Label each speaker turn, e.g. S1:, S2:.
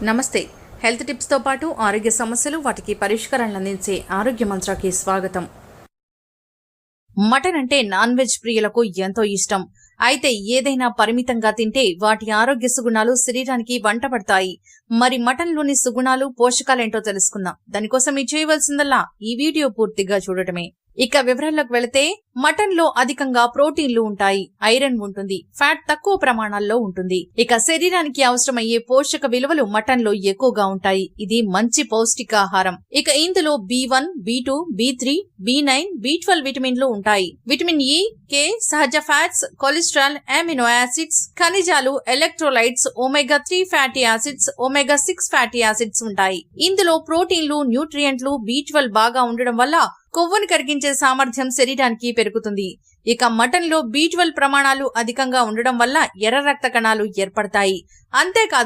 S1: నమస్తే. Health tips తో పాటు ఆరోగ్య సమస్యలు వాటికి పరిష్కారాలను అందించే ఆరోగ్య మంత్రకి స్వాగతం. మటన్ అంటే నాన్ వెజ్ ప్రియులకు ఎంతో ఇష్టం. అయితే ఏదైనా పరిమితంగా తింటే వాటి ఆరోగ్య సుగుణాలు శరీరానికి వంటపడతాయి. మరి మటన్ లోని సుగుణాలు, పోషకాలేంటో తెలుసుకుందాం. దానికోసం మీరు చేయవలసిందల్లా ఈ వీడియో పూర్తిగా చూడటమే. ఇక వివరాల్లోకి వెళితే, మటన్ లో అధికంగా ప్రోటీన్లు ఉంటాయి, ఐరన్ ఉంటుంది, ఫ్యాట్ తక్కువ ప్రమాణాల్లో ఉంటుంది. ఇక శరీరానికి అవసరమయ్యే పోషక విలువలు మటన్ లో ఎక్కువగా ఉంటాయి. ఇది మంచి పౌష్టికాహారం. ఇక ఇందులో B1, B2, B3, B9, B12 విటమిన్లు ఉంటాయి. విటమిన్ E, K, సహజ ఫ్యాట్స్, కొలెస్ట్రాల్, అమినో యాసిడ్స్, ఖనిజాలు, electrolytes, omega 3 fatty acids, omega 6 fatty acids ఉంటాయి. ఇందులో ప్రోటీన్లు, న్యూట్రియంట్లు, B12 బాగా ఉండడం వల్ల కొవ్వును కరిగించే సామర్థ్యం శరీరానికి పెరుగుతుంది. ఇక మటన్ లో B12 ప్రమాణాలు అధికంగా ఉండడం వల్ల ఎర్ర రక్త కణాలు ఏర్పడతాయి. అంతేకాదు,